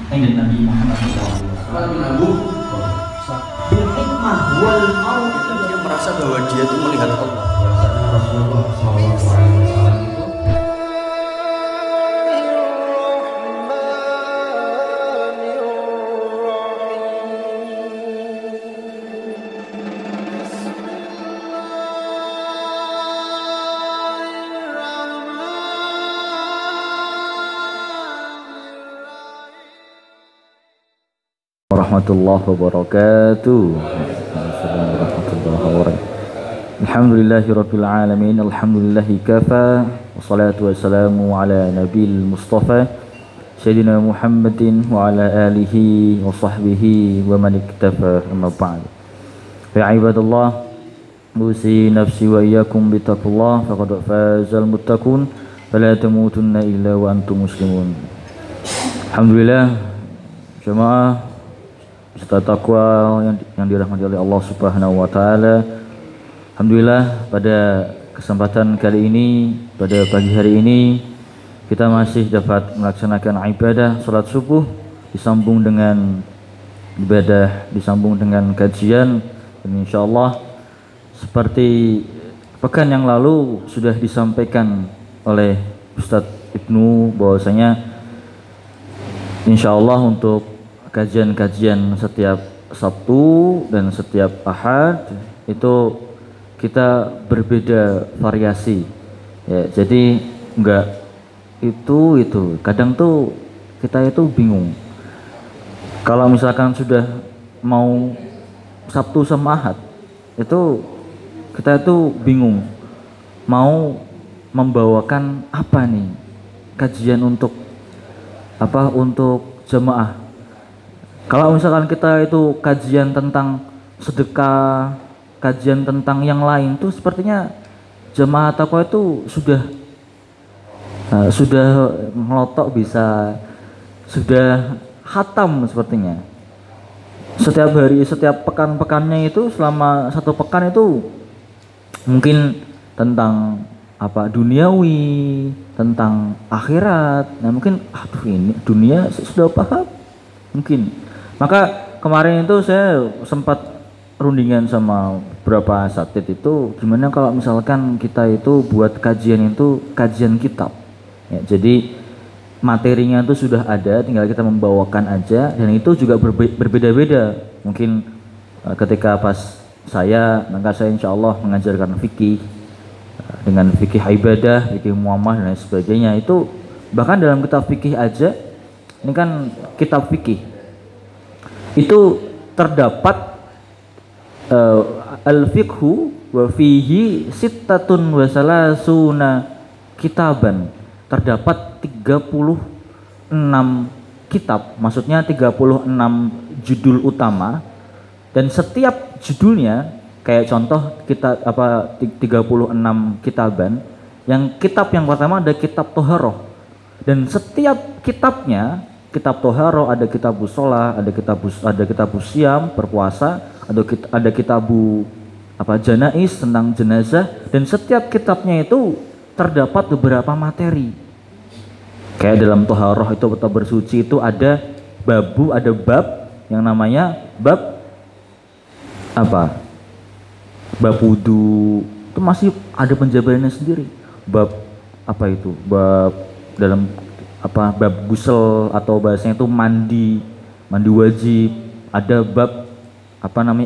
Kanjeng Nabi Muhammad SAW. Bil hikmah wal maut, dia merasa bahwa dia itu melihat Allah. Rasulullah SAW itu warahmatullahi wabarakatuh. Assalamualaikum warahmatullahi wabarakatuh. Alhamdulillahirabbil alamin. Alhamdulillahi kafa. Wassalatu wassalamu ala nabil mustafa Sayyidina Muhammadin wa ala alihi wa sahbihi wa man iktafa, amma ba'd. Ya ibadallah, usi nafsi wa iyyakum bittaqullah faqad fazal muttaqun fala tamutunna illa wa antum muslimun. Alhamdulillah jemaah serta takwa yang dirahmati oleh Allah Subhanahu wa taala. Alhamdulillah pada kesempatan kali ini, pada pagi hari ini kita masih dapat melaksanakan ibadah salat subuh disambung dengan ibadah, disambung dengan kajian, dan insyaallah seperti pekan yang lalu sudah disampaikan oleh Ustadz Ibnu bahwasanya insyaallah untuk kajian-kajian setiap Sabtu dan setiap Ahad itu kita berbeda variasi ya, jadi enggak itu kadang tuh kita itu bingung kalau misalkan sudah mau Sabtu sama Ahad itu kita itu bingung mau membawakan apa nih kajian untuk apa untuk jemaah. Kalau misalkan kita itu kajian tentang sedekah, kajian tentang yang lain tuh sepertinya jemaah takwa itu sudah ngelotok bisa, sudah khatam sepertinya. Setiap hari, setiap pekan-pekannya itu selama satu pekan itu mungkin tentang apa duniawi, tentang akhirat. Nah mungkin aduh ini dunia sudah paham mungkin. Maka kemarin itu saya sempat rundingan sama beberapa asatid itu gimana kalau misalkan kita itu buat kajian itu kajian kitab ya, jadi materinya itu sudah ada tinggal kita membawakan aja, dan itu juga berbeda-beda mungkin ketika pas maka saya insya Allah mengajarkan fikih dengan fikih ibadah, fikih muamalah dan sebagainya. Itu bahkan dalam kitab fikih aja, ini kan kitab fikih itu terdapat al-fiqhu wa fihi sittatun wa salasuna kitaban, terdapat 36 kitab, maksudnya 36 judul utama, dan setiap judulnya kayak contoh kita 36 kitaban. Yang kitab yang pertama ada kitab Toharoh, dan setiap kitabnya, kitab Toharoh ada kitabu sholah, ada kitabu siam berpuasa, ada kitabu janais tentang jenazah, dan setiap kitabnya itu terdapat beberapa materi. Kayak dalam Toharoh itu atau bersuci itu ada bab yang namanya bab wudu, itu masih ada penjabarannya sendiri. Bab dalam bab gusel atau bahasanya itu mandi wajib. Ada bab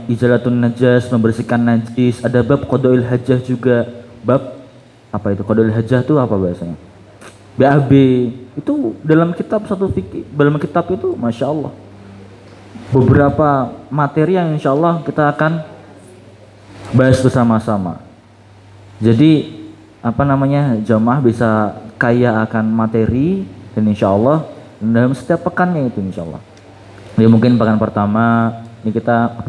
izalatun najas, membersihkan najis. Ada bab qadail hajah juga. Bab qadail hajah itu apa bahasanya? BAB. Itu dalam kitab satu fikih, dalam kitab itu masya Allah beberapa materi yang insya Allah kita akan bahas bersama-sama. Jadi jamaah bisa kaya akan materi, dan insya Allah dalam setiap pekannya itu insya Allah. Ya mungkin pekan pertama ini kita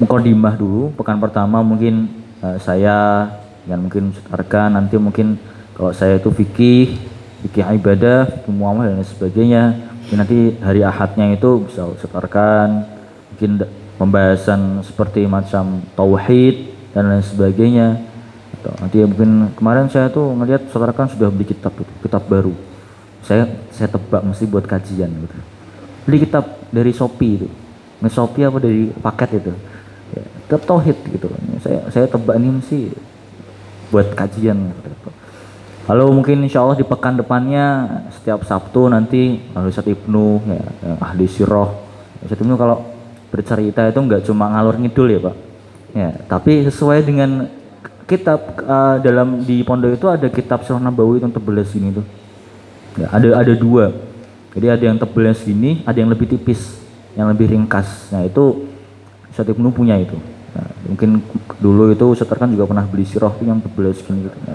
mukadimah dulu. Pekan pertama mungkin saya dan mungkin Arkan, nanti mungkin kalau saya itu fikih ibadah, fikih muamalah dan sebagainya. Nanti hari Ahadnya itu bisa Arkan, mungkin pembahasan seperti macam tauhid dan lain sebagainya. Atau nanti mungkin kemarin saya tuh ngelihat Arkan sudah beli kitab baru. saya tebak mesti buat kajian gitu. Beli kitab dari Shopee itu, Shopee apa dari paket itu, ya, kitab tauhid gitu. Saya tebak ini mesti buat kajian. Lalu mungkin insya Allah di pekan depannya setiap Sabtu nanti Ustadz Ibnu ya, ahli sirah. Ustadz Ibnu kalau bercerita itu nggak cuma ngalur ngidul ya Pak, ya, tapi sesuai dengan kitab dalam di pondok itu ada kitab Sirah Nabawi yang tebelnya segini tuh. Ya, ada dua. Jadi ada yang tebelnya segini, ada yang lebih tipis, yang lebih ringkas. Nah itu Ustadz Ibnu punya itu. Nah, mungkin dulu itu Ustadz kan juga pernah beli sirah yang tebelnya segini gitu. Nah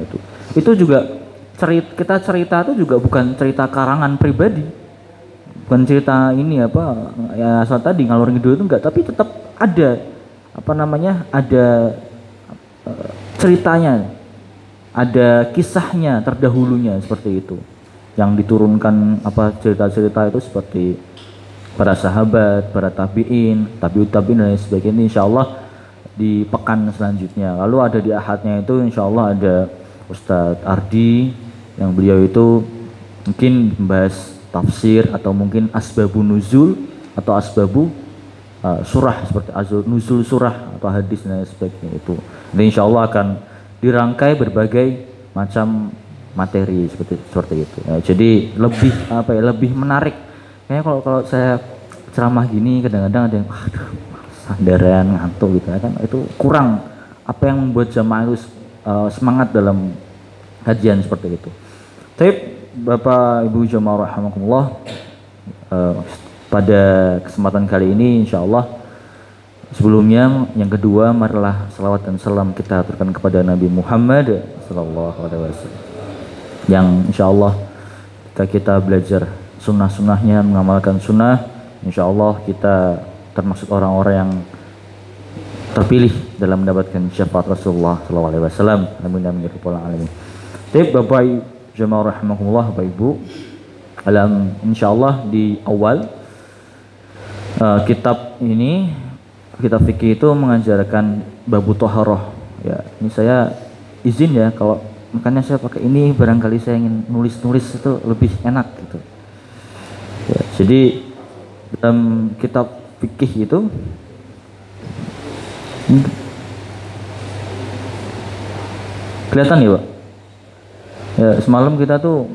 itu juga kita cerita itu juga bukan cerita karangan pribadi, bukan cerita ini apa ya asal tadi ngalor ngidul itu enggak, tapi tetap ada apa namanya, ada ceritanya, ada kisahnya terdahulunya seperti itu, yang diturunkan apa cerita-cerita itu seperti para sahabat, para tabiin, tabiut tabiin dan lain sebagainya. Insya Allah di pekan selanjutnya. Lalu ada di ahadnya itu insya Allah ada Ustadz Ardi yang beliau itu mungkin membahas tafsir atau mungkin asbabun nuzul atau asbabu surah seperti nuzul surah atau hadis dan sebagainya itu. Nanti insya Allah akan dirangkai berbagai macam materi seperti itu. Ya, jadi lebih apa ya, lebih menarik. Kayaknya kalau saya ceramah gini kadang-kadang ada yang aduh sandaran ngantuk gitu kan, itu kurang apa yang membuat jamaah itu semangat dalam kajian seperti itu. Tapi Bapak Ibu jamaah rahimakumullah, pada kesempatan kali ini insyaallah sebelumnya yang kedua marilah salawat dan salam kita aturkan kepada Nabi Muhammad sallallahu alaihi wasallam yang insyaallah kita belajar sunnah-sunnahnya, mengamalkan sunnah, insyaallah kita termasuk orang-orang yang terpilih dalam mendapatkan syafaat Rasulullah sallallahu alaihi wasallam. Amin amin ya rabbal alamin. Baik Bapak jemaah rahimakumullah, Bapak Ibu, insyaallah di awal kitab ini, kitab fikih itu mengajarkan babu toharoh. Ya, ini saya izin ya, kalau makanya saya pakai ini barangkali saya ingin nulis-nulis itu lebih enak gitu. Ya, jadi dalam kitab fikih itu kelihatan ya Pak? Ya, semalam kita tuh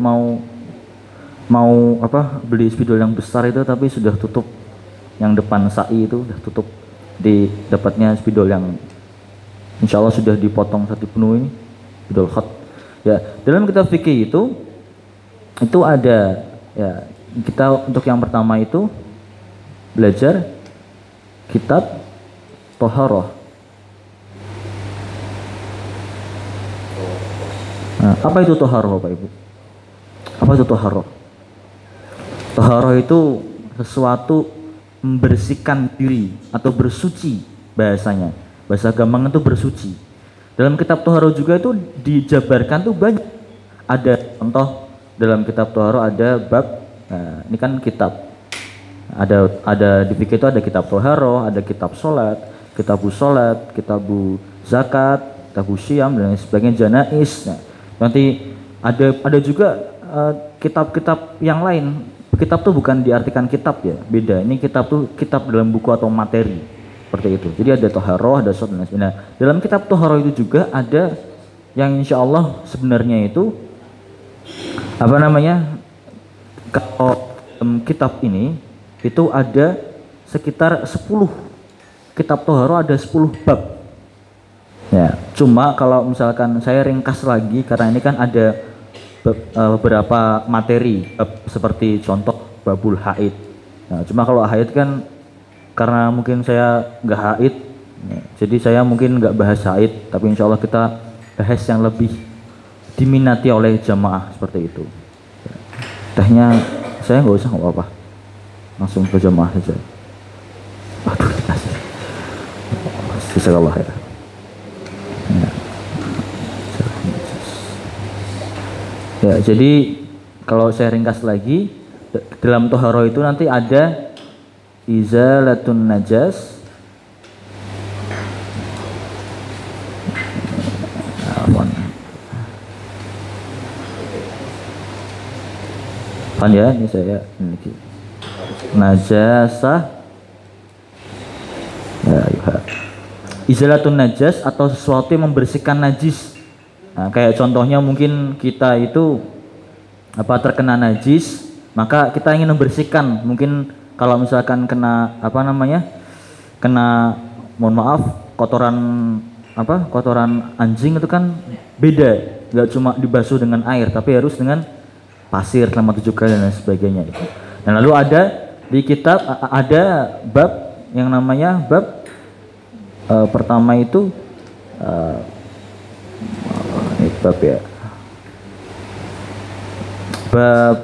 mau apa beli spidol yang besar itu tapi sudah tutup, yang depan SAI itu sudah tutup, di dapatnya spidol yang insya Allah sudah dipotong satu penuh ini, spidol hot. Ya, dalam kitab fikih itu ada ya, kita untuk yang pertama itu belajar kitab toharoh. Nah, apa itu toharoh Bapak Ibu? Apa itu toharoh? Toharoh itu sesuatu membersihkan diri atau bersuci bahasanya. Bahasa gampang itu bersuci. Dalam kitab toharoh juga itu dijabarkan tuh banyak. Ada contoh dalam kitab toharoh ada bab, nah, ini kan kitab. Ada di fikih itu ada kitab toharoh, ada kitab sholat, kitabu sholat, kitabu zakat, kitabu syam dan lain sebagainya, janais. Nah, nanti ada juga kitab-kitab yang lain. Kitab tuh bukan diartikan kitab ya, beda. Ini kitab tuh kitab dalam buku atau materi seperti itu. Jadi ada toharoh, ada sholat dan lain sebagainya. Nah, dalam kitab toharoh itu juga ada yang insya Allah sebenarnya itu apa namanya, kalau kitab ini itu ada sekitar 10 kitab toharoh, ada 10 bab. Ya, cuma kalau misalkan saya ringkas lagi karena ini kan ada beberapa materi seperti contoh babul haid. Nah, cuma kalau haid kan karena mungkin saya nggak haid, ya, jadi saya mungkin nggak bahas haid, tapi insya Allah kita bahas yang lebih diminati oleh jamaah seperti itu. Tehnya saya nggak usah, nggak apa-apa, langsung ke jamaah saja. Aduh, dikasih. Jazakallah ya. Ya, jadi kalau saya ringkas lagi, dalam toharoh itu nanti ada izalatun najas, Kan ya, ini saya ini najasah ya, ya. Izalatun najas atau sesuatu yang membersihkan najis. Nah, kayak contohnya mungkin kita itu apa terkena najis, maka kita ingin membersihkan. Mungkin kalau misalkan kena apa namanya? Kena mohon maaf kotoran apa? Kotoran anjing itu kan beda, nggak cuma dibasuh dengan air tapi harus dengan pasir selama 7 kali dan lain sebagainya itu. Dan lalu ada di kitab ada bab yang namanya bab pertama itu ini bab ya, bab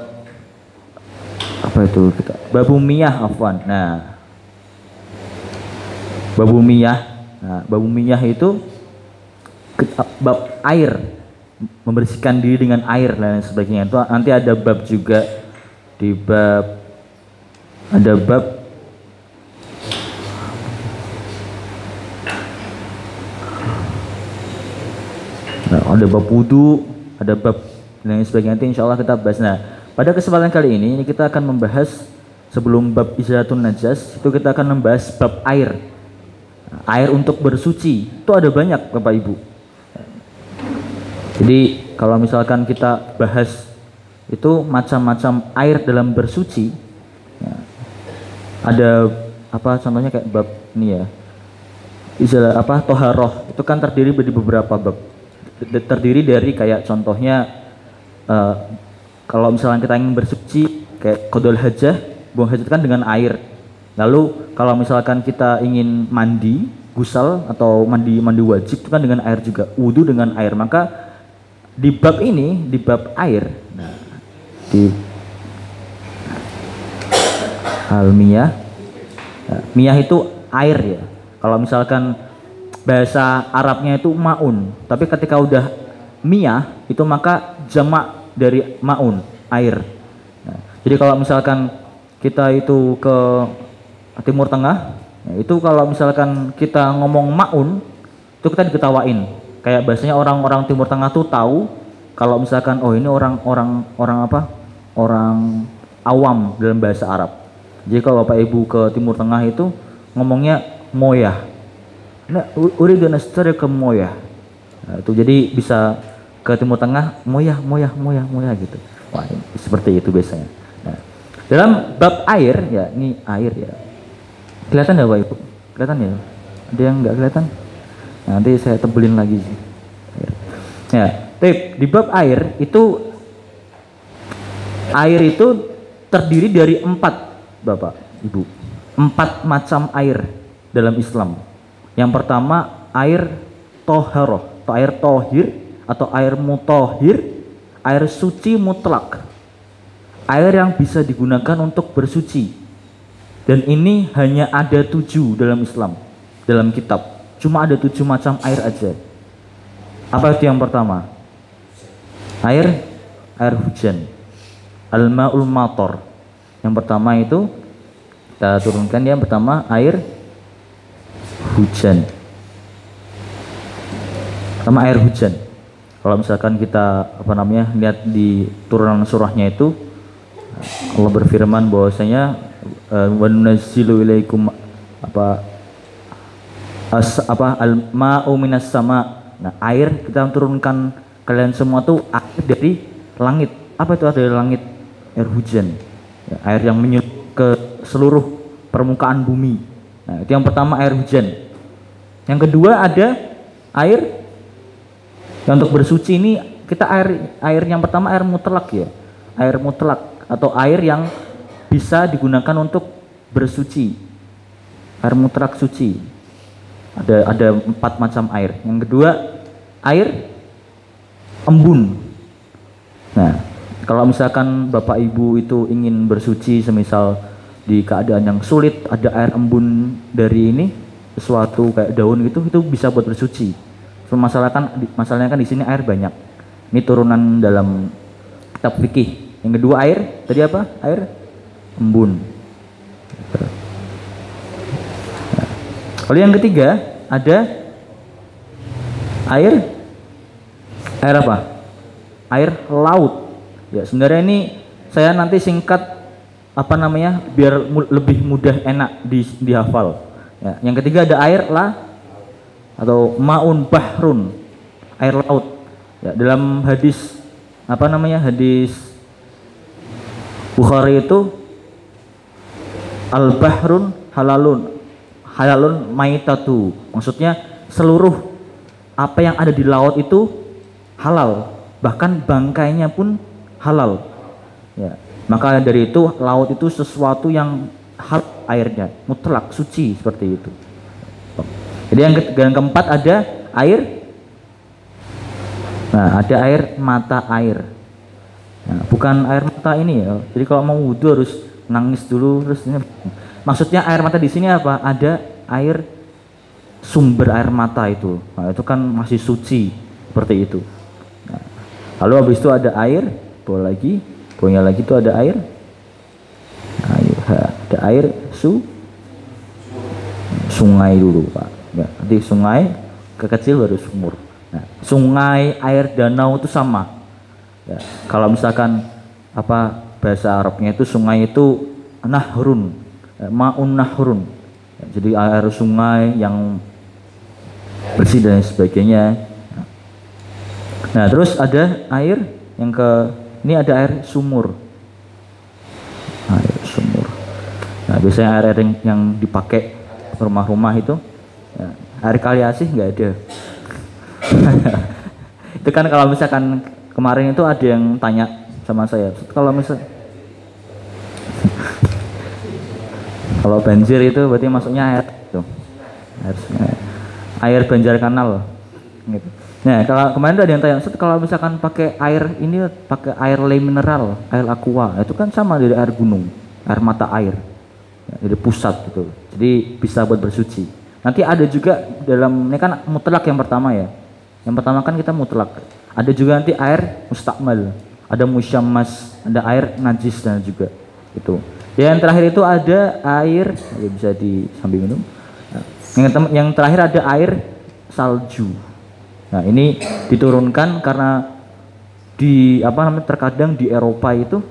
apa itu kita babumiyah afwan. Nah, babumiyah itu bab air, membersihkan diri dengan air dan sebagainya. Itu nanti ada bab juga di bab ada bab ada bab wudu, ada bab dan sebagainya. Nanti insya Allah kita bahas. Nah, pada kesempatan kali ini kita akan membahas sebelum bab izalatun najas itu kita akan membahas bab air. Air untuk bersuci itu ada banyak Bapak Ibu. Jadi kalau misalkan kita bahas itu macam-macam air dalam bersuci, ya, ada apa contohnya kayak bab ini ya, istilah apa toharoh itu kan terdiri dari beberapa bab, terdiri dari kayak contohnya kalau misalkan kita ingin bersuci kayak qadul hajah, buang hajat kan dengan air. Lalu kalau misalkan kita ingin mandi gusal atau mandi wajib itu kan dengan air juga, wudu dengan air. Maka di bab ini, di bab air, nah, di al-miyah, nah, miyah itu air ya. Kalau misalkan bahasa Arabnya itu maun, tapi ketika udah miyah itu maka jamak dari maun, air. Nah, jadi kalau misalkan kita itu ke Timur Tengah, ya itu kalau misalkan kita ngomong maun itu kita diketawain. Kayak biasanya orang-orang Timur Tengah tuh tahu kalau misalkan oh ini orang apa? Orang awam dalam bahasa Arab. Jadi kalau Bapak Ibu ke Timur Tengah itu ngomongnya moyah. Nah, uridu nastari ke moyah. Nah, itu jadi bisa ke Timur Tengah moyah gitu. Wah, seperti itu biasanya. Nah, dalam bab air ya, ini air ya. Kelihatan ya Bapak Ibu? Kelihatan ya? Ada yang nggak kelihatan? Nah, nanti saya tebelin lagi sih. Ya, di bab air itu terdiri dari 4 Bapak Ibu. 4 macam air dalam Islam. Yang pertama air toharoh, atau air tohir, atau air mutohir, air suci mutlak. Air yang bisa digunakan untuk bersuci. Dan ini hanya ada 7 dalam Islam, dalam kitab. Cuma ada 7 macam air aja. Apa itu yang pertama? Air hujan. Al-ma'ul mator. Yang pertama itu kita turunkan yang pertama air hujan. Pertama air hujan. Kalau misalkan kita lihat di turunan surahnya itu Allah berfirman bahwasanya wa nunazzilu ilaikum al-ma'u minas sama. Nah, air kita turunkan kalian semua tuh air dari langit. Apa itu dari langit? Air hujan. Ya, air yang menyulut ke seluruh permukaan bumi. Nah, itu yang pertama air hujan. Yang kedua ada air yang untuk bersuci. Ini kita air yang pertama air mutlak ya. Air mutlak atau air yang bisa digunakan untuk bersuci. Air mutlak suci. Ada 4 macam air. Yang kedua air embun. Nah, kalau misalkan Bapak Ibu itu ingin bersuci semisal di keadaan yang sulit, ada air embun dari ini sesuatu kayak daun gitu, itu bisa buat bersuci. Masalahnya kan di sini air banyak. Ini turunan dalam kitab fikih. Yang kedua air tadi apa? Air embun. Lalu yang ketiga ada air apa? Air laut. Ya, sebenarnya ini saya nanti singkat apa namanya biar lebih mudah enak dihafal. Ya. Yang ketiga ada air lah atau maun bahrun, air laut. Ya, dalam hadis apa namanya hadis Bukhari itu al bahrun halalun maitatu, maksudnya seluruh apa yang ada di laut itu halal, bahkan bangkainya pun halal. Ya, maka dari itu laut itu sesuatu yang halal airnya, mutlak suci seperti itu. Jadi yang keempat ada air. Nah, ada air mata air. Nah, bukan air mata ini ya. Jadi kalau mau wudhu harus nangis dulu terus ini. Maksudnya air mata di sini apa? Ada air sumber air mata itu. Nah, itu kan masih suci seperti itu. Nah, lalu habis itu ada air, bawahnya lagi itu ada air. Ada air sungai dulu, Pak. Ya, nanti sungai kekecil baru sumur. Nah, sungai, air danau itu sama. Ya, kalau misalkan apa bahasa Arabnya itu sungai itu nahrun, maun nahrun. Ya, jadi air sungai yang bersih dan sebagainya. Nah, terus ada air yang ini ada air sumur. Air sumur. Nah, biasanya air yang dipakai rumah-rumah itu ya, air kali asih nggak ada. Itu kan kalau misalkan kemarin itu ada yang tanya sama saya, kalau kalau banjir itu berarti masuknya air itu, air Banjar Kanal gitu. Nah, kalau kemarin ada yang tanya, kalau misalkan pakai air ini pakai air le mineral, air aqua, itu kan sama dari air gunung, air mata air ya, dari pusat gitu, jadi bisa buat bersuci. Nanti ada juga dalam ini kan mutlak yang pertama ya. Yang pertama kan kita mutlak. Ada juga nanti air mustakmal, ada musyammas, ada air najis dan juga itu. Yang terakhir itu ada air, ya bisa sambil minum. Yang terakhir ada air salju. Nah, ini diturunkan karena terkadang di Eropa itu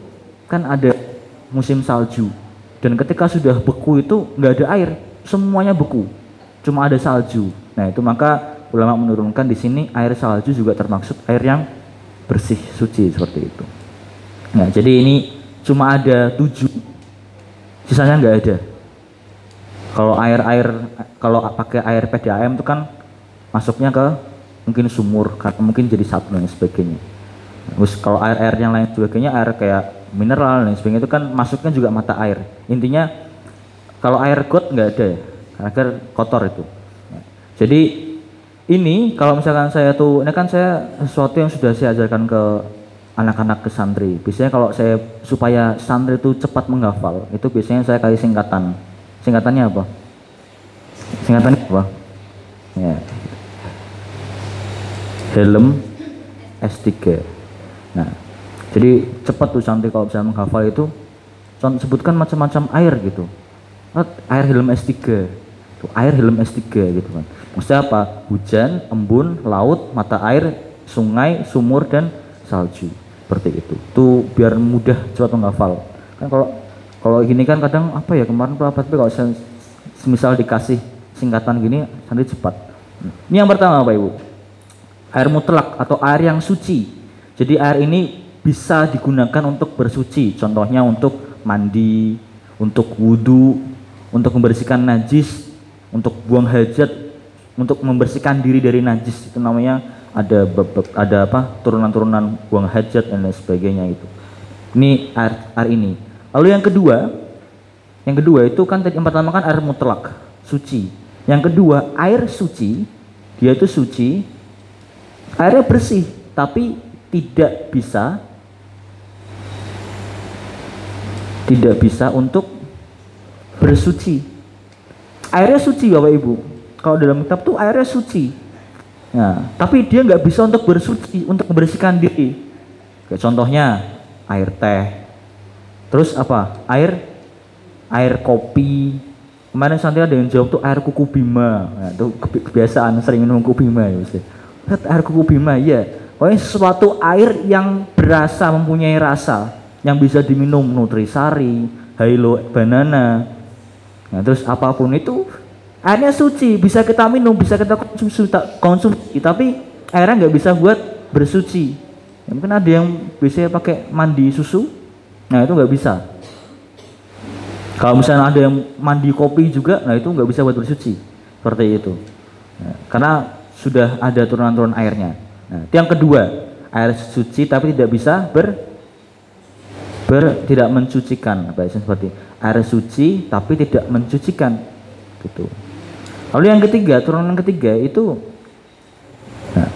kan ada musim salju. Dan ketika sudah beku itu nggak ada air, semuanya beku. Cuma ada salju. Nah, itu maka ulama menurunkan di sini air salju juga termaksud air yang bersih, suci seperti itu. Nah, jadi ini cuma ada 7, sisanya nggak ada. Kalau pakai air PDAM itu kan masuknya ke mungkin sumur, karena mungkin jadi satu dan sebagainya. Terus kalau air yang lain sebagainya, air kayak mineral dan sebagainya itu kan masuknya juga mata air. Intinya kalau air got nggak ada ya, karena kotor itu. Jadi ini kalau misalkan ini kan saya sesuatu yang sudah saya ajarkan ke anak-anak ke santri. Biasanya kalau saya supaya santri itu cepat menghafal, itu biasanya saya kasih singkatan. Singkatannya apa? Ya. Helm S3. Nah, jadi cepat tuh santri kalau bisa menghafal itu. Sebutkan macam-macam air gitu. Air helm S3. Tuh, air helm S3 gitu kan. Maksudnya apa? Hujan, embun, laut, mata air, sungai, sumur, dan salju. Seperti itu. Tuh biar mudah cepat menghafal. Kan kalau gini kan kadang apa ya, kemarin tapi kalau saya misal dikasih singkatan gini nanti cepat. Ini yang pertama Bapak Ibu. Air mutlak atau air yang suci. Jadi air ini bisa digunakan untuk bersuci. Contohnya untuk mandi, untuk wudhu, untuk membersihkan najis, untuk buang hajat, untuk membersihkan diri dari najis. Itu namanya ada turunan-turunan buang hajat dan lain sebagainya itu. Ini air ini. Lalu yang kedua itu kan tadi yang pertama kan air mutlak, suci. Yang kedua air suci, dia itu suci, airnya bersih, tapi tidak bisa untuk bersuci. Airnya suci Bapak Ibu. Kalau dalam kitab tuh airnya suci. Nah, tapi dia nggak bisa untuk bersuci, untuk membersihkan diri. Kayak contohnya air teh. Terus apa? Air kopi. Kemarin santri ada yang jawab tuh air kuku bima. Nah, itu kebiasaan sering minum kuku bima ya. Air kuku bima ya. Pokoknya sesuatu air yang berasa, mempunyai rasa. yang bisa diminum, nutrisari, Hilo banana. Nah, terus apapun itu airnya suci, bisa kita minum, bisa kita konsumsi, tapi airnya nggak bisa buat bersuci. Ya, mungkin ada yang biasanya pakai mandi susu, nah itu nggak bisa. Kalau misalnya ada yang mandi kopi juga, nah itu nggak bisa buat bersuci, seperti itu. Nah, karena sudah ada turunan-turunan airnya. Nah, itu yang kedua, air suci tapi tidak bisa tidak mencucikan, bahasa seperti air suci tapi tidak mencucikan, gitu. Lalu yang ketiga, turunan ketiga itu, nah,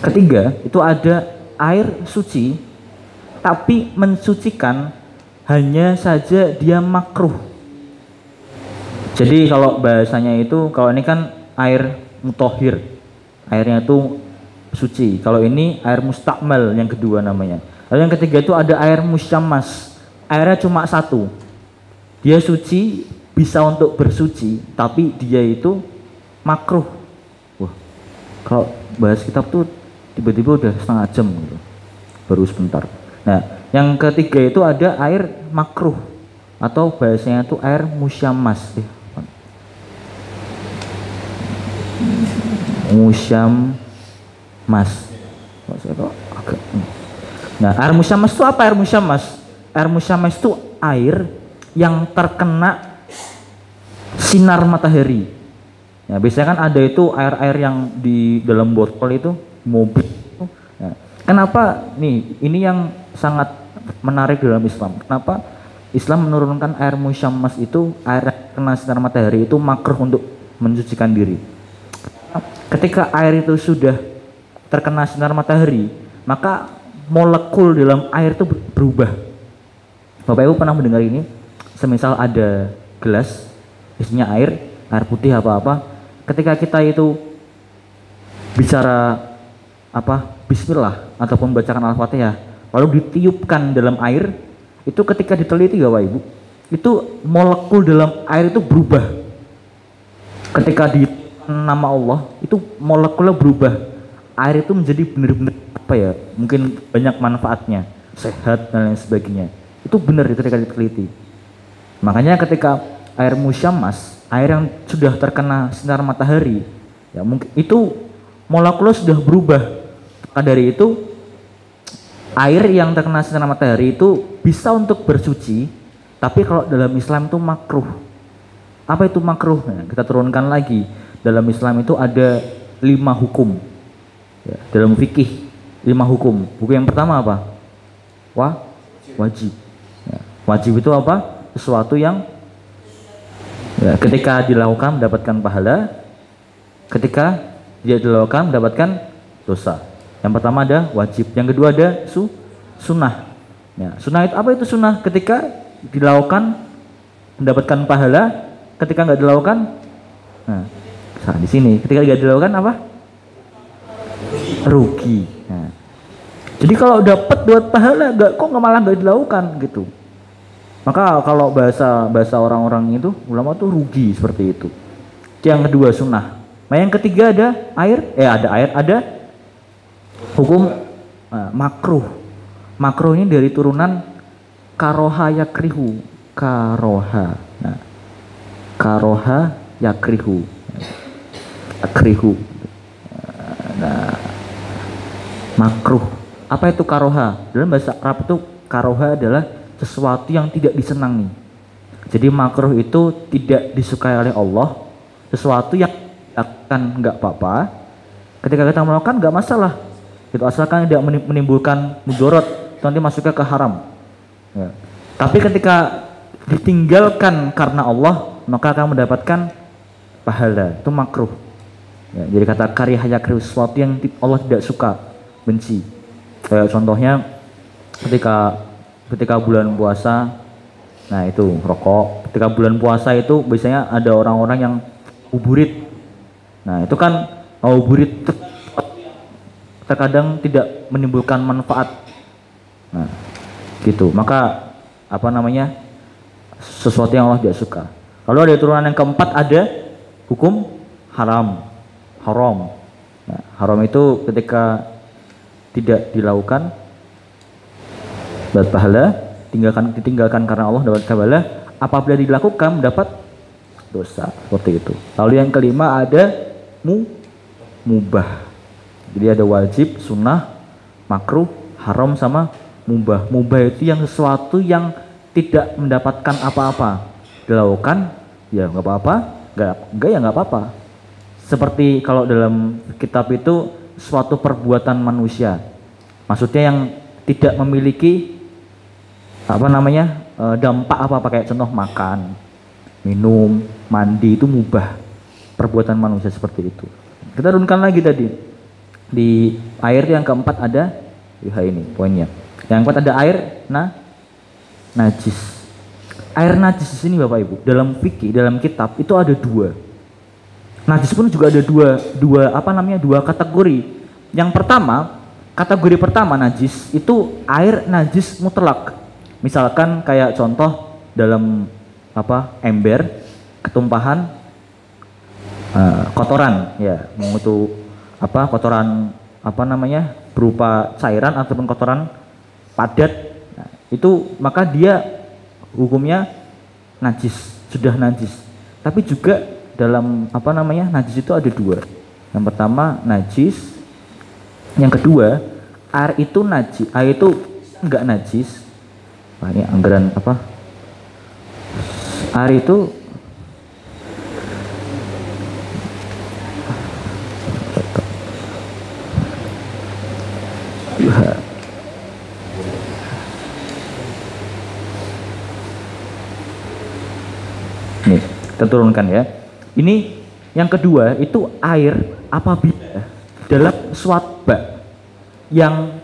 ketiga itu ada air suci tapi mensucikan, hanya saja dia makruh. Jadi kalau bahasanya itu, kalau ini kan air mutahhir, airnya itu suci. Kalau ini air mustakmal yang kedua namanya. Lalu yang ketiga itu ada air musyammas, airnya cuma satu, dia suci, bisa untuk bersuci, tapi dia itu makruh. Wah, kalau bahas kitab tuh tiba-tiba udah setengah jam gitu, baru sebentar. Nah, yang ketiga itu ada air makruh atau bahasanya itu air musyammas. Musyammas. Nah, air musyammas itu apa? Air musyammas, air musyammas itu air yang terkena sinar matahari. Ya, biasanya kan ada itu air-air yang di dalam botol itu, mobil. Nah, kenapa nih? Ini yang sangat menarik dalam Islam. Kenapa Islam menurunkan air musyammas itu, air kena sinar matahari itu makruh untuk mencucikan diri. Ketika air itu sudah terkena sinar matahari, maka molekul dalam air itu berubah. Bapak Ibu pernah mendengar ini? Semisal ada gelas isinya air putih apa-apa, ketika kita itu bicara bismillah ataupun bacakan Al-Fatihah lalu ditiupkan dalam air, itu ketika diteliti Bapak Ibu, itu molekul dalam air itu berubah. Ketika di nama Allah itu molekulnya berubah, air itu menjadi benar-benar mungkin banyak manfaatnya, sehat dan lain sebagainya. Itu benar ketika diteliti. Makanya ketika air musyammas, air yang sudah terkena sinar matahari, ya mungkin itu molekulnya sudah berubah. Maka dari itu air yang terkena sinar matahari itu bisa untuk bersuci, tapi kalau dalam Islam itu makruh. Apa itu makruh? Nah, kita turunkan lagi. Dalam Islam itu ada 5 hukum. Ya, dalam fikih 5 hukum. Hukum yang pertama apa? Wajib. Ya, wajib itu apa? Sesuatu yang ya, ketika dilakukan mendapatkan pahala, ketika tidak dilakukan mendapatkan dosa. Yang pertama ada wajib, yang kedua ada sunnah. Ya, sunnah itu apa itu sunnah? Ketika dilakukan mendapatkan pahala, ketika nggak dilakukan, nah di sini ketika nggak dilakukan apa? Rugi. Nah, jadi kalau dapat pahala, kok malah nggak dilakukan gitu. Maka kalau bahasa orang-orang itu ulama tuh rugi seperti itu. Yang kedua sunnah. Nah, yang ketiga ada ada hukum makruh. Makruh ini dari turunan karoha yakrihu. Karoha. Nah, karoha yakrihu. Akrihu. Nah, makruh. Apa itu karoha? Dalam bahasa Arab itu karoha adalah sesuatu yang tidak disenangi. Jadi makruh itu tidak disukai oleh Allah, sesuatu yang akan nggak apa-apa. Ketika kita melakukan nggak masalah, itu asalkan tidak menimbulkan mudarat, nanti masuknya ke haram. Ya. Tapi ketika ditinggalkan karena Allah, maka akan mendapatkan pahala. Itu makruh. Ya, jadi kata karya yakrihu, sesuatu yang Allah tidak suka, benci. Contohnya ketika bulan puasa, nah itu rokok. Ketika bulan puasa itu biasanya ada orang-orang yang uburit. Nah itu kan uburit terkadang tidak menimbulkan manfaat. Nah gitu. Maka sesuatu yang Allah tidak suka. Lalu ada turunan yang keempat, ada hukum haram. Nah, haram itu ketika tidak dilakukan dapat pahala, ditinggalkan karena Allah dapat pahala, apabila dilakukan mendapat dosa, seperti itu. Lalu yang kelima ada mubah. Jadi ada wajib, sunnah, makruh, haram sama mubah. Mubah itu yang sesuatu yang tidak mendapatkan apa-apa, dilakukan ya nggak apa-apa, nggak ya nggak apa-apa. Seperti kalau dalam kitab itu suatu perbuatan manusia, maksudnya yang tidak memiliki dampak apa-apa, kayak contoh makan, minum, mandi, itu mubah, perbuatan manusia seperti itu. Kita runkan lagi tadi di air yang keempat ada ini poinnya. Yang keempat ada air najis. Air najis di sini Bapak Ibu, dalam fikih, dalam kitab itu ada dua. Najis pun juga ada dua kategori. Yang pertama, kategori pertama najis itu air najis mutlak. Misalkan kayak contoh dalam ember ketumpahan kotoran, ya mau itu kotoran berupa cairan ataupun kotoran padat, nah, itu maka dia hukumnya najis, sudah najis. Tapi juga dalam najis itu ada dua. Yang pertama najis, yang kedua air itu najis, air itu enggak najis. Nah, ini anggaran air itu nih, kita turunkan ya. Ini yang kedua itu air apabila dalam suatu bak yang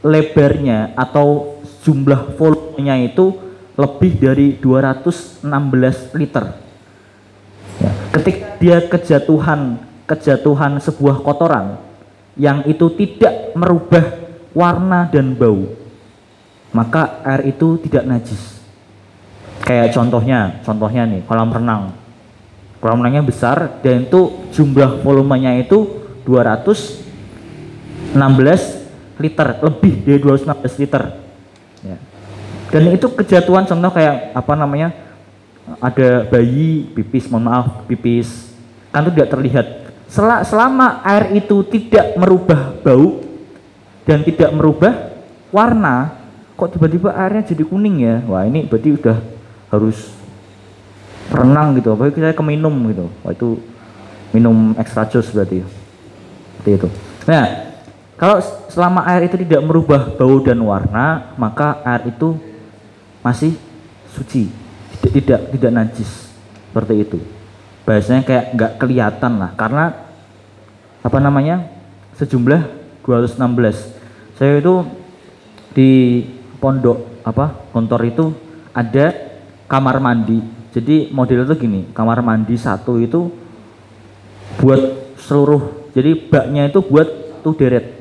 lebarnya atau jumlah volumenya itu lebih dari 216 liter. Ya, ketika dia kejatuhan sebuah kotoran yang itu tidak merubah warna dan bau, maka air itu tidak najis. Kayak contohnya nih kolam renangnya besar dan itu jumlah volumenya itu 216 liter, lebih dari 216 liter ya. Dan itu kejatuhan, contoh kayak ada bayi pipis, kan itu tidak terlihat. Selama air itu tidak merubah bau dan tidak merubah warna, kok tiba-tiba airnya jadi kuning ya, wah ini berarti udah harus renang gitu, apalagi saya keminum gitu, wah itu minum extra jus berarti seperti itu. Nah, kalau selama air itu tidak merubah bau dan warna, maka air itu masih suci, tidak najis, seperti itu. Bahasanya kayak nggak kelihatan lah, karena sejumlah 216. Saya itu di pondok Gontor itu ada kamar mandi. Jadi model itu gini, kamar mandi satu itu buat seluruh, jadi baknya itu buat tuh deret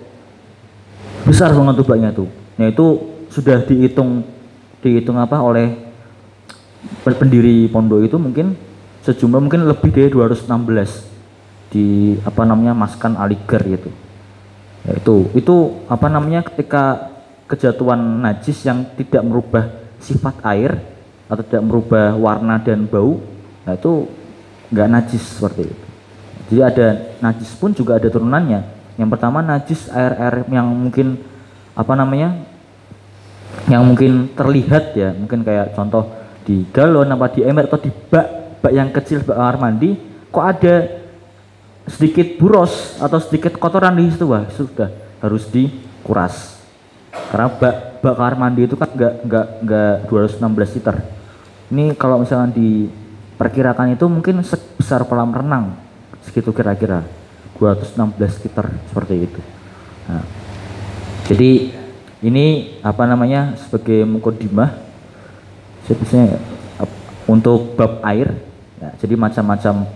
besar banget tuh baknya tuh. Nah itu sudah dihitung oleh pendiri pondok itu mungkin sejumlah mungkin lebih dari 216 di maskan aligar gitu. Ya, itu ketika kejatuhan najis yang tidak merubah sifat air atau tidak merubah warna dan bau, nah itu nggak najis seperti itu. Jadi ada najis pun juga ada turunannya. Yang pertama najis air yang mungkin yang mungkin terlihat ya, mungkin kayak contoh di galon di ember atau di bak yang kecil, bak kamar mandi, kok ada sedikit buros atau sedikit kotoran di situ, wah sudah harus dikuras. Karena bak kamar mandi itu kan enggak 216 liter. Ini kalau misalnya diperkirakan itu mungkin sebesar kolam renang, segitu kira-kira 216 liter seperti itu. Nah, jadi ini sebagai mukodimah sebetulnya untuk bab air ya, jadi macam-macam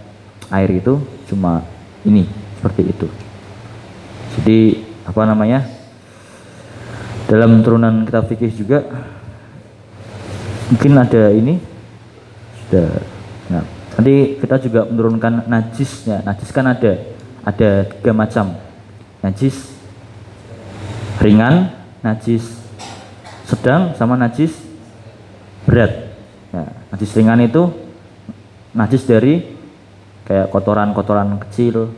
air itu cuma ini seperti itu. Jadi dalam turunan kitab fikih juga mungkin ada ini sudah. Nah, nanti kita juga menurunkan najisnya. Najis kan ada 3 macam. Najis ringan, najis sedang sama najis berat. Ya, najis ringan itu najis dari kayak kotoran-kotoran kecil.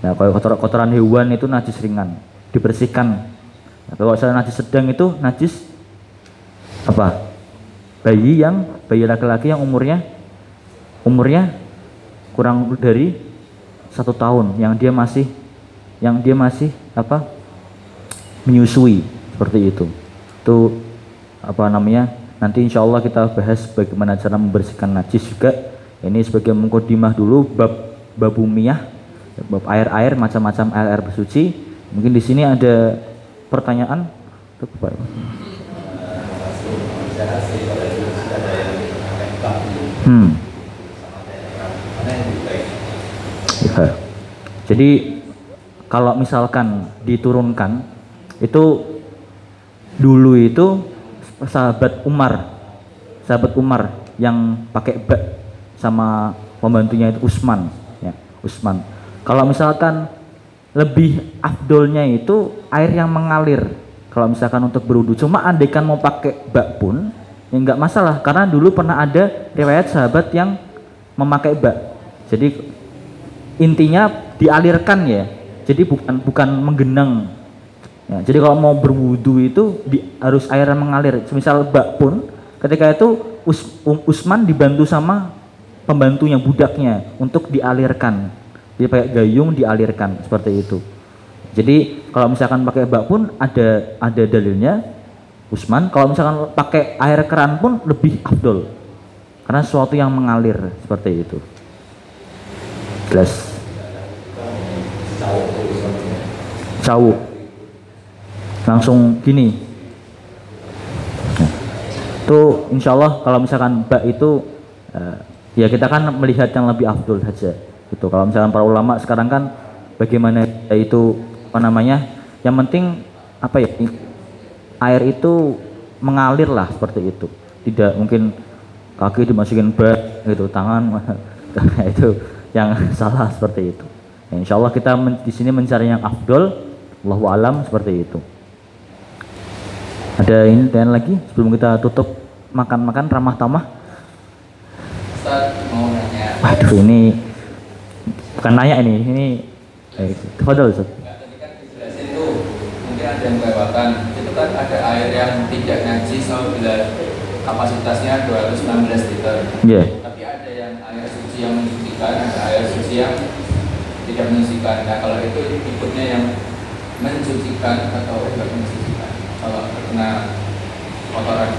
Nah, kalau kotoran hewan itu najis ringan, dibersihkan. Nah, kalau misalnya najis sedang itu najis apa? Bayi laki-laki yang umurnya kurang dari 1 tahun, yang dia masih apa? Menyusui, seperti itu. Itu apa namanya? Nanti insya Allah kita bahas bagaimana cara membersihkan najis juga. Ini sebagai mukadimah dulu bab miyah, bab air macam-macam air bersuci. Mungkin di sini ada pertanyaan. Ya. Jadi kalau misalkan diturunkan itu dulu itu sahabat Umar yang pakai bak sama pembantunya itu Utsman, ya, Utsman. Kalau misalkan lebih afdolnya itu air yang mengalir. Kalau misalkan untuk berwudu, cuma andaikan mau pakai bak pun ya nggak masalah, karena dulu pernah ada riwayat sahabat yang memakai bak. Jadi intinya dialirkan ya. Jadi bukan menggenang. Ya, jadi kalau mau berwudu itu harus air yang mengalir. Misal bak pun ketika itu Utsman dibantu sama pembantunya, budaknya untuk dialirkan. Dia pakai gayung dialirkan seperti itu. Jadi kalau misalkan pakai bak pun ada dalilnya Utsman. Kalau misalkan pakai air keran pun lebih afdol karena sesuatu yang mengalir seperti itu. Jelas. Cawuk langsung gini. Nah, itu insya Allah kalau misalkan bak itu ya kita kan melihat yang lebih afdol saja. Gitu. Kalau misalkan para ulama sekarang kan bagaimana itu apa namanya? Yang penting apa ya? Air itu mengalir lah seperti itu. Tidak mungkin kaki dimasukin bak gitu, tangan itu yang salah seperti itu. Ya, insya Allah kita di sini mencari yang afdol, Allahu alam seperti itu. Ada ini dan lagi sebelum kita tutup makan-makan ramah tamah. Ustaz mau nanya. Waduh ini bukan nanya ini tafadhol Ustaz. Tadi kan dijelasin tuh mungkin ada yang kelewatan. Itu kan ada air yang tidak najis apabila kapasitasnya 216 liter. Iya. Tapi ada yang air suci yang menyucikan, ada air suci yang tidak menyucikan. Nah kalau itu ikutnya yang mensucikan atau tidak mensucikan kalau terkena kotoran.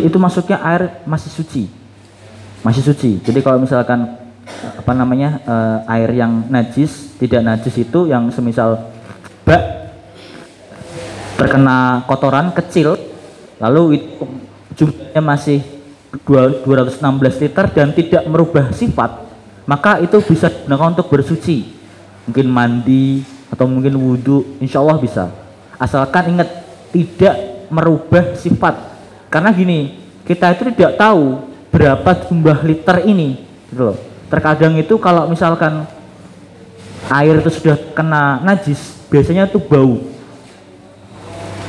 Itu masuknya air masih suci. Jadi kalau misalkan apa namanya air yang najis, tidak najis itu yang semisal bak terkena kotoran kecil, lalu itu jumlahnya masih 216 liter dan tidak merubah sifat, maka itu bisa digunakan untuk bersuci, mungkin mandi atau mungkin wudhu, insya Allah bisa, asalkan ingat tidak merubah sifat. Karena gini, kita itu tidak tahu berapa jumlah liter ini gitu loh. Terkadang itu kalau misalkan air itu sudah kena najis, biasanya itu bau.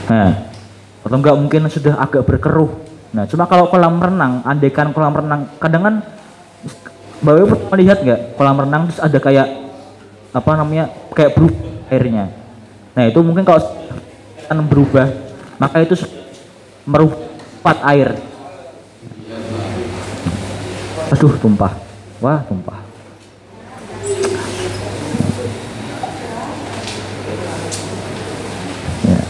Nah, atau enggak mungkin sudah agak berkeruh. Nah, cuma kalau kolam renang, andaikan kolam renang, kadang kan Mbak Wewe pernah lihat nggak kolam renang terus ada kayak apa namanya, kayak berubah airnya. Nah, itu mungkin kalau akan berubah, maka itu merubah sifat air. Aduh, tumpah. Wah, tumpah. Ya.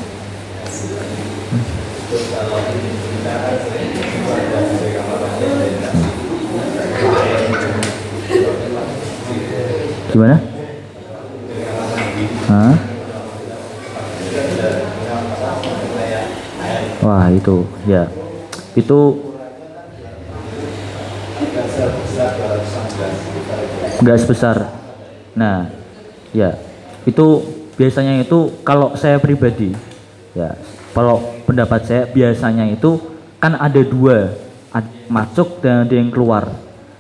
Gimana? Hah? Wah, itu ya. Itu enggak sebesar. Nah, ya. Itu biasanya itu kalau saya pribadi ya, kalau pendapat saya biasanya itu kan ada dua, ada yang masuk dan ada yang keluar.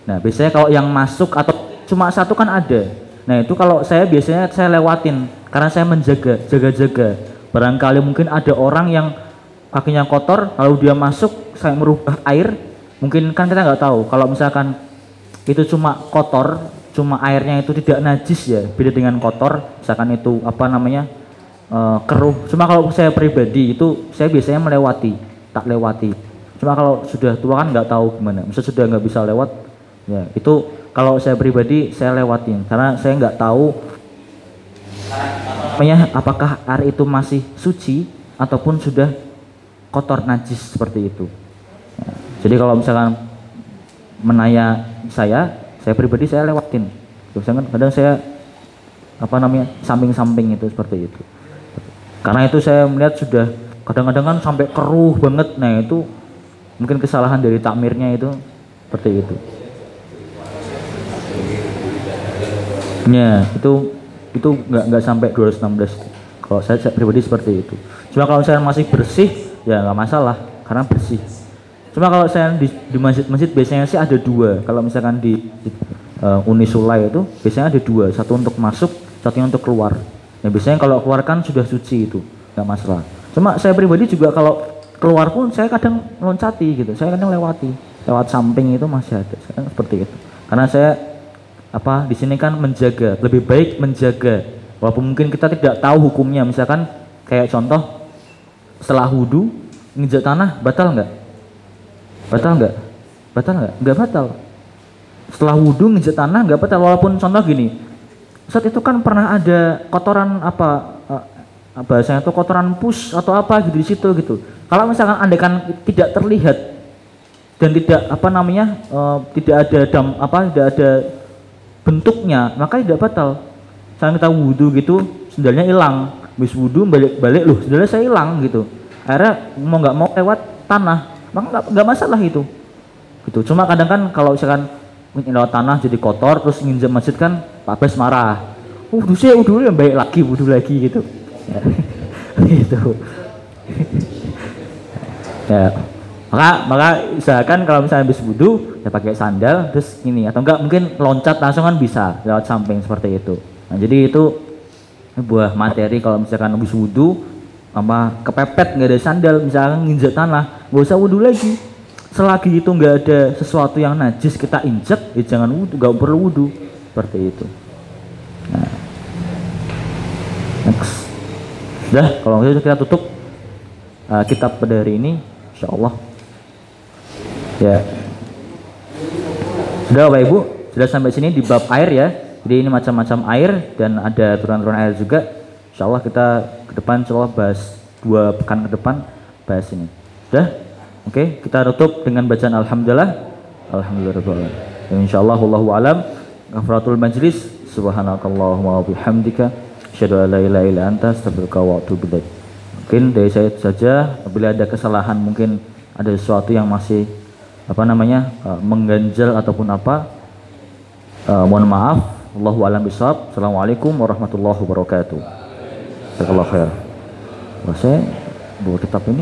Nah, biasanya kalau yang masuk atau cuma satu kan ada. Nah, itu kalau saya biasanya saya lewatin karena saya jaga. Barangkali mungkin ada orang yang kakinya kotor lalu dia masuk saya merubah air, mungkin kan kita nggak tahu kalau misalkan itu cuma kotor, cuma airnya itu tidak najis ya, beda dengan kotor misalkan itu apa namanya keruh. Cuma kalau saya pribadi itu saya biasanya tak lewati. Cuma kalau sudah tua kan nggak tahu gimana, misalnya sudah nggak bisa lewat ya, itu kalau saya pribadi saya lewatin karena saya nggak tahu apakah air itu masih suci ataupun sudah kotor najis seperti itu ya. Jadi kalau misalkan menanya saya pribadi saya lewatin. Kadang saya apa namanya samping-samping itu seperti itu. Karena itu saya melihat sudah kadang-kadang kan sampai keruh banget. Nah itu mungkin kesalahan dari takmirnya itu seperti itu. Ya itu nggak sampai 216. Kalau saya pribadi seperti itu. Cuma kalau saya masih bersih ya nggak masalah karena bersih. Cuma kalau saya di masjid-masjid biasanya sih ada dua. Kalau misalkan di Unisulai itu biasanya ada dua, satu untuk masuk, satunya untuk keluar. Ya biasanya kalau keluar kan sudah suci itu nggak masalah. Cuma saya pribadi juga kalau keluar pun saya kadang loncati gitu, saya kadang lewat samping itu masih ada. Saya seperti itu. Karena saya di sini kan menjaga, lebih baik menjaga. Walaupun mungkin kita tidak tahu hukumnya, misalkan kayak contoh setelah wudu nginjak tanah batal nggak? Nggak batal. Setelah wudu nginjak tanah nggak batal. Walaupun contoh gini, saat itu kan pernah ada kotoran bahasanya itu kotoran pus atau apa gitu di situ gitu. Kalau misalkan Anda kan tidak terlihat dan tidak tidak ada bentuknya, maka tidak batal. Misalnya kita wudu gitu, sendalnya hilang, habis wudu balik loh, sendalnya saya hilang gitu. Akhirnya mau nggak mau lewat tanah, maka nggak masalah itu. Gitu. Cuma kadang kan kalau misalkan lewat tanah jadi kotor, terus nginjak masjid kan Pak Bas marah. Wudu yang baik lagi, wudu lagi gitu. Ya. Gitu. Ya. Maka usahakan kalau misalnya habis wudu ya pakai sandal terus ini, atau enggak mungkin loncat langsung kan bisa lewat samping seperti itu. Nah, jadi itu buah materi kalau misalkan habis wudu kepepet nggak ada sandal misalkan nginjak tanah, nggak usah wudu lagi. Selagi itu nggak ada sesuatu yang najis kita injak, ya jangan wudu, nggak perlu wudu seperti itu. Nah, next. Dah, kalau gitu kita tutup kitab pada hari ini, insya Allah. Ya, sudah Bapak Ibu, sudah sampai sini di bab air ya. Jadi ini macam-macam air dan ada turun-turun air juga. Insya Allah kita ke depan, insya Allah bahas 2 pekan ke depan bahas ini. Sudah? Oke, kita tutup dengan bacaan alhamdulillah. Alhamdulillah. Insya Allah wallahu alam. Ghafratul majlis. Subhanakallahumma wa bihamdika asyhadu an la ilaha illa anta astaghfiruka wa atubu ilaik. Mungkin dari saya itu saja. Apabila ada kesalahan, mungkin ada sesuatu yang masih mengganjal ataupun mohon maaf. Wallahu a'lam bishawab. Assalamualaikum warahmatullahi wabarakatuh. Jazakallahu khair. Saya bawa kitab ini